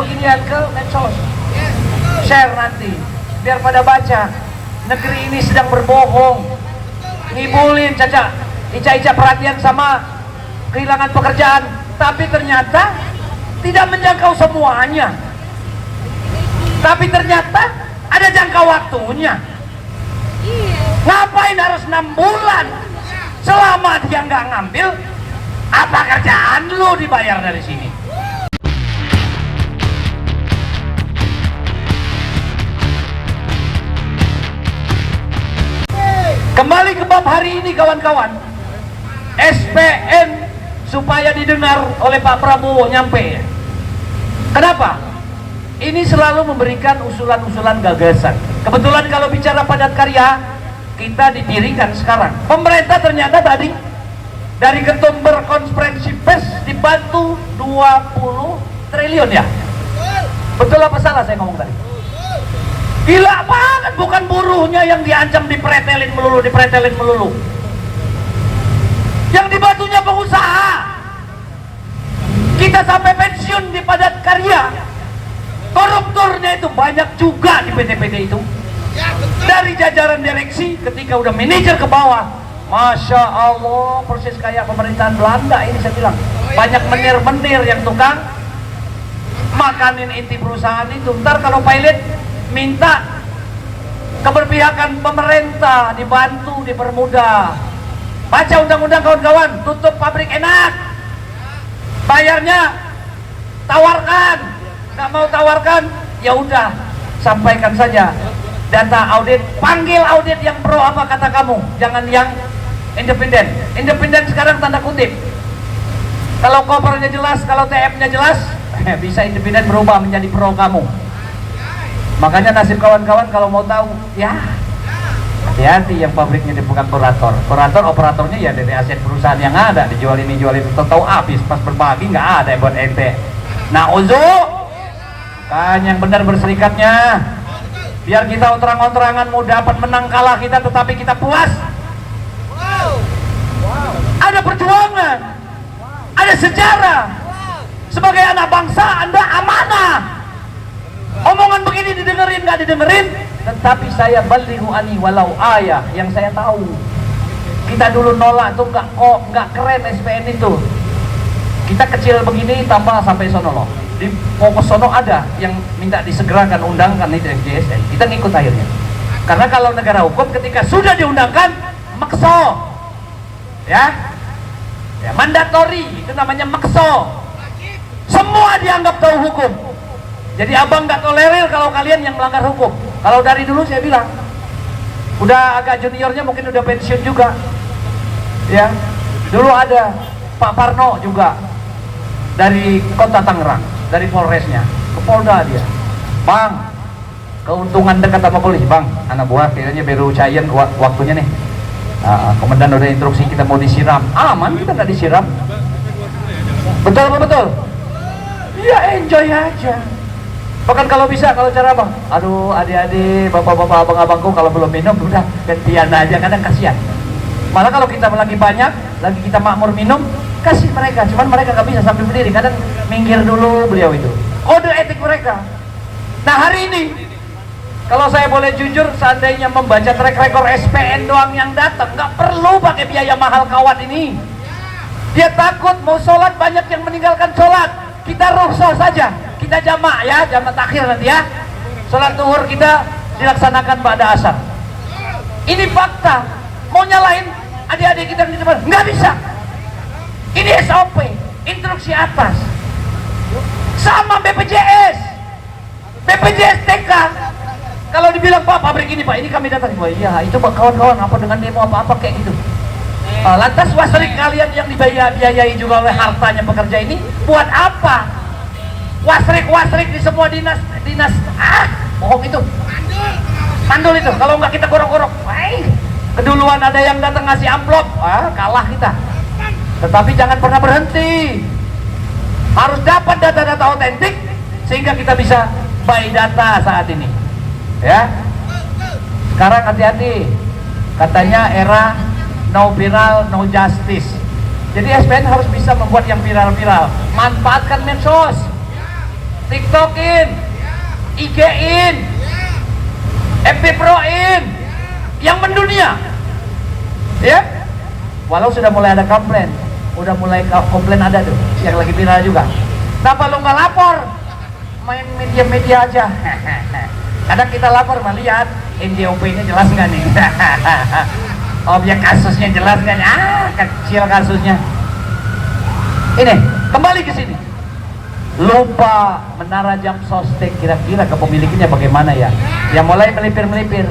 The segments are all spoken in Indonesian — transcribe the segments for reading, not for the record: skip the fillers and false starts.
beginian ke medsos, share nanti biar pada baca. Negeri ini sedang berbohong, ngibulin Caca, Ica perhatian sama kehilangan pekerjaan, tapi ternyata tidak menjangkau semuanya. Tapi ternyata ada jangka waktunya. Ngapain harus 6 bulan? Selama dia nggak ngambil, apa kerjaan lu dibayar dari sini? Kembali ke bab hari ini kawan-kawan, SPN supaya didengar oleh Pak Prabowo nyampe. Kenapa? Ini selalu memberikan usulan-usulan gagasan. Kebetulan kalau bicara padat karya, kita dipiringkan sekarang. Pemerintah ternyata tadi dari ketum berkonferensi pers dibantu 20 triliun ya. Betul apa salah saya ngomong tadi? Gila banget, bukan buruhnya yang diancam dipretelin melulu. Yang dibantunya pengusaha. Kita sampai pensiun di padat karya. Koruptornya itu banyak juga di PT-PT itu. Dari jajaran direksi ketika udah manajer ke bawah, Masya Allah, persis kayak pemerintahan Belanda ini saya bilang. Banyak menir-menir yang tukang makanin inti perusahaan itu. Ntar kalau pilot minta keberpihakan pemerintah, dibantu, dipermudah. Baca undang-undang kawan-kawan, tutup pabrik enak, bayarnya tawarkan. Nggak mau tawarkan, ya udah sampaikan saja data audit, panggil audit yang pro apa kata kamu, jangan yang independen. Independen sekarang tanda kutip. Kalau kopernya jelas, kalau TF-nya jelas, bisa independen berubah menjadi pro kamu. Makanya nasib kawan-kawan kalau mau tahu, ya hati-hati yang pabriknya dibuka kurator. Operatornya ya dari aset perusahaan yang ada, dijual ini tahu habis, pas berbagi nggak ada buat ente. Nah Uzu kan yang benar berserikatnya, biar kita terang-terangan mau dapat menang kalah kita, tetapi kita puas. Ada perjuangan, ada sejarah. Sebagai anak bangsa Anda amanah. Omongan begini didengerin nggak didengerin, tetapi saya balighu ani walau ayah, yang saya tahu. Kita dulu nolak tuh nggak keren SPN itu. Kita kecil begini tambah sampai sono loh. Di pokok sono ada yang minta disegerakan undangkan itu FJSN. Kita ngikut akhirnya. Karena kalau negara hukum ketika sudah diundangkan makso. Ya mandatori, itu namanya makso. Semua dianggap tahu hukum. Jadi abang nggak tolerir kalau kalian yang melanggar hukum. Kalau dari dulu saya bilang, udah agak juniornya mungkin udah pensiun juga. Ya, dulu ada Pak Parno juga dari Kota Tangerang, dari Polresnya ke Polda dia. Bang, keuntungan dekat sama polisi, bang. Anak buah kayaknya baru cair waktunya nih. Komandan udah instruksi kita mau disiram. Aman kita nggak disiram. Betul apa betul? Ya enjoy aja. Bahkan kalau bisa, kalau cara bang, aduh adik-adik, bapak-bapak, abang-abangku kalau belum minum udah gantian aja, kadang kasihan. Malah kalau kita lagi banyak, lagi kita makmur minum, kasih mereka, cuman mereka nggak bisa sambil berdiri, kadang minggir dulu beliau itu. Kode etik mereka. Nah hari ini, kalau saya boleh jujur, seandainya membaca track record SPN doang yang datang, nggak perlu pakai biaya mahal kawan ini. Dia takut mau sholat, banyak yang meninggalkan sholat. Kita rukhsah saja, kita jamak ya, jamak takhir nanti ya. Sholat zuhur kita dilaksanakan pada asar. Ini fakta. Mau nyalain adik-adik kita di depan, nggak bisa. Ini SOP, instruksi atas. Sama BPJS TK. Kalau dibilang Pak pabrik ini Pak, ini kami datang. Wah iya, itu kawan-kawan apa dengan demo apa-apa kayak gitu. Lantas wasrik kalian yang dibiayai juga oleh hartanya pekerja ini buat apa? Wasrik di semua dinas bohong itu. Mandul itu, kalau nggak kita gorok-gorok. Keduluan ada yang datang ngasih amplop, kalah kita. Tetapi jangan pernah berhenti. Harus dapat data-data otentik sehingga kita bisa buy data saat ini. Ya. Sekarang hati-hati. Katanya era no viral, no justice. Jadi SPN harus bisa membuat yang viral-viral. Manfaatkan medsos. TikTokin, IG-in, FB Pro-in, yang mendunia. Ya, walau sudah mulai ada komplain, udah mulai komplain ada tuh, yang lagi viral juga. Kenapa lu nggak lapor? Main media-media aja. Kadang kita lapor melihat NJOP-nya jelas nggak nih? Objek kasusnya jelas nggak nih? Kecil kasusnya. Ini kembali ke sini. Lupa menara jam sostek, kira-kira kepemilikannya bagaimana ya? Yang mulai melipir-melipir,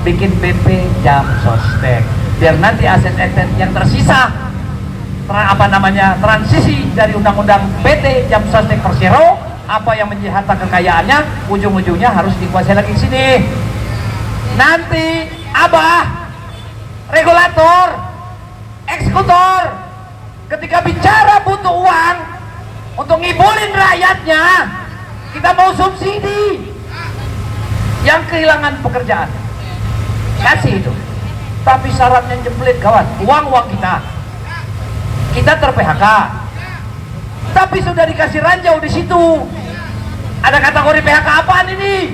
bikin PP jam sostek, biar nanti aset-aset yang tersisa transisi dari undang-undang PT jam sostek Persero, apa yang menjadi harta kekayaannya ujung-ujungnya harus dikuasai lagi di sini. Nanti abah regulator, eksekutor ketika bicara butuh uang untuk ngibulin rakyatnya, kita mau subsidi yang kehilangan pekerjaan, kasih itu. Tapi syaratnya jemplit kawan, uang kita ter-PHK, tapi sudah dikasih ranjau di situ. Ada kategori PHK apaan ini?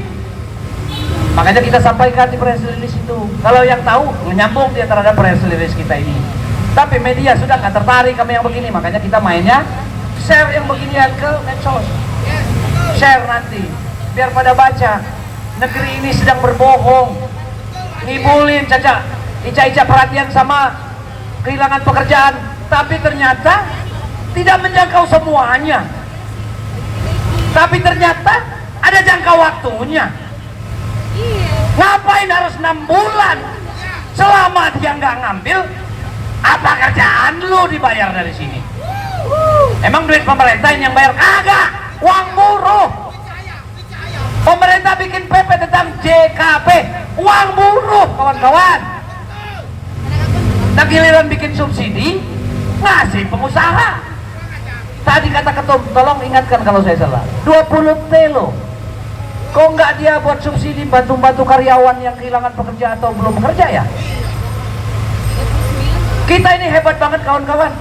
Makanya kita sampaikan di press release itu. Kalau yang tahu menyambung dia terhadap press release kita ini. Tapi media sudah nggak tertarik kami yang begini, makanya kita mainnya share yang beginian ke medsos. Share nanti, biar pada baca. Negeri ini sedang berbohong, ngibulin ica-ica perhatian sama kehilangan pekerjaan, tapi ternyata tidak menjangkau semuanya. Tapi ternyata ada jangka waktunya. Ngapain harus 6 bulan? Selama dia nggak ngambil, apa kerjaan lu dibayar dari sini? Emang duit pemerintah yang bayar? Kagak, uang buruh. Pemerintah bikin PP tentang JKP, uang buruh kawan-kawan. Nah giliran bikin subsidi, ngasih pengusaha. Tadi kata ketum, tolong ingatkan kalau saya salah, 20 T loh. Kok nggak dia buat subsidi bantu-bantu karyawan yang kehilangan pekerjaan atau belum bekerja ya? Kita ini hebat banget kawan-kawan.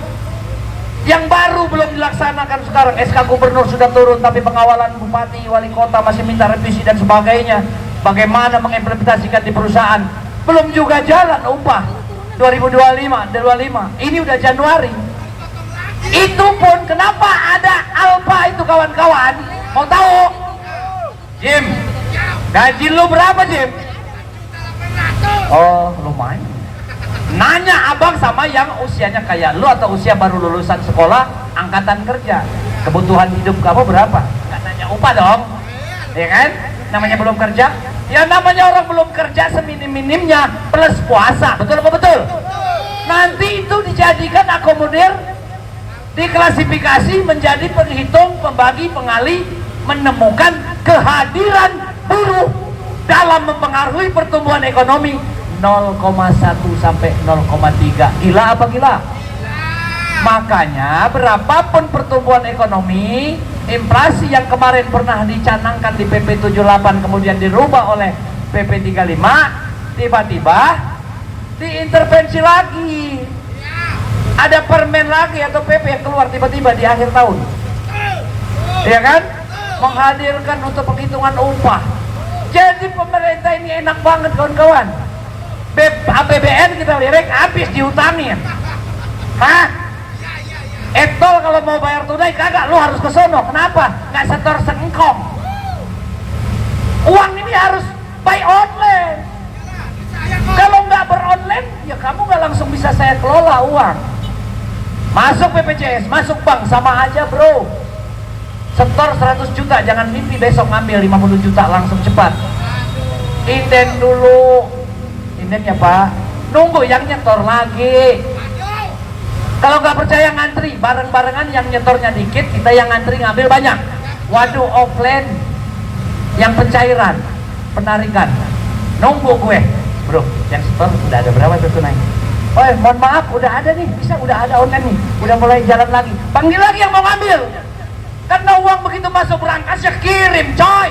Yang baru belum dilaksanakan sekarang, SK Gubernur sudah turun, tapi pengawalan Bupati, Wali Kota masih minta revisi dan sebagainya. Bagaimana mengimplementasikan di perusahaan? Belum juga jalan upah 2025. Ini udah Januari. Itu pun kenapa ada Alfa itu kawan-kawan? Mau tahu? Jim, gaji lu berapa Jim? Oh lumayan. Nanya abang sama yang usianya kayak lu atau usia baru lulusan sekolah angkatan kerja, kebutuhan hidup kamu berapa? Nggak nanya upah dong, ya kan? Namanya belum kerja, ya namanya orang belum kerja seminim-minimnya plus puasa, betul apa betul? Nanti itu dijadikan akomodir, diklasifikasi menjadi penghitung, pembagi, pengali, menemukan kehadiran buruh dalam mempengaruhi pertumbuhan ekonomi 0,1 sampai 0,3. Gila apa gila? Makanya berapapun pertumbuhan ekonomi, inflasi yang kemarin pernah dicanangkan di PP 78 kemudian dirubah oleh PP 35, tiba-tiba diintervensi lagi. Ada permen lagi atau PP yang keluar tiba-tiba di akhir tahun. Ya kan? Menghadirkan untuk penghitungan upah. Jadi pemerintah ini enak banget kawan-kawan. APBN kita lirik habis diutangin. Hah? Etol kalau mau bayar tunai kagak, lu harus ke sono. Kenapa? Nggak setor seengkong. Uang ini harus by online. Kalau nggak beronline, ya kamu nggak langsung bisa saya kelola uang. Masuk BPJS, masuk bank, sama aja bro. Setor 100 juta, jangan mimpi besok ngambil 50 juta langsung cepat. Inden dulu. Inden ya pak, nunggu yang nyetor lagi. Kalau nggak percaya ngantri, bareng-barengan yang nyetornya dikit, kita yang ngantri ngambil banyak. Waduh offline, yang pencairan, penarikan. Nunggu gue, bro, yang setor udah ada berapa tuh tunai? Oh mohon maaf, udah ada nih, bisa udah ada online nih, udah mulai jalan lagi. Panggil lagi yang mau ngambil. Karena uang begitu masuk berangkas ya kirim coy.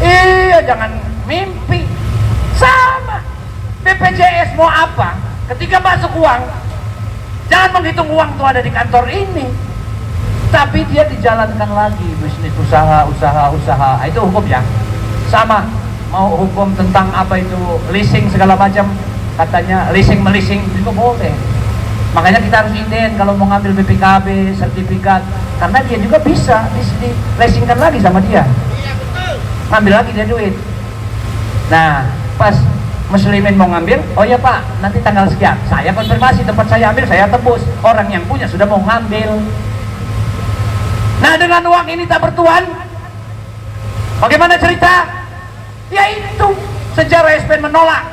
Iya jangan mimpi. Sama BPJS mau apa? Ketika masuk uang, jangan menghitung uang tuh ada di kantor ini. tapi dia dijalankan lagi bisnis usaha. Nah, itu hukum ya. Sama mau hukum tentang apa itu leasing segala macam, katanya leasing melising juga boleh. Makanya kita harus inden kalau mau ngambil BPKB sertifikat, karena dia juga bisa di leasingkan lagi sama dia, ngambil lagi dia duit. Nah pas muslimin mau ngambil, oh ya pak nanti tanggal sekian saya konfirmasi tempat saya ambil, saya tebus, orang yang punya sudah mau ngambil. Nah dengan uang ini tak bertuan, bagaimana cerita? Yaitu sejarah SPN menolak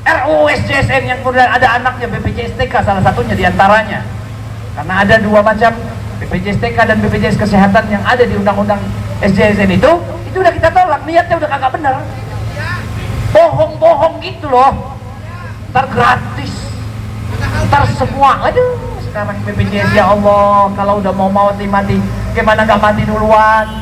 RUU SJSN yang kemudian ada anaknya BPJS TK salah satunya diantaranya, karena ada dua macam BPJS TK dan BPJS Kesehatan yang ada di undang-undang SJSN itu udah kita tolak, niatnya udah kagak benar, bohong-bohong gitu loh, ntar gratis, ntar semua, aduh sekarang BPJS ya Allah kalau udah mau mati gimana gak mati duluan.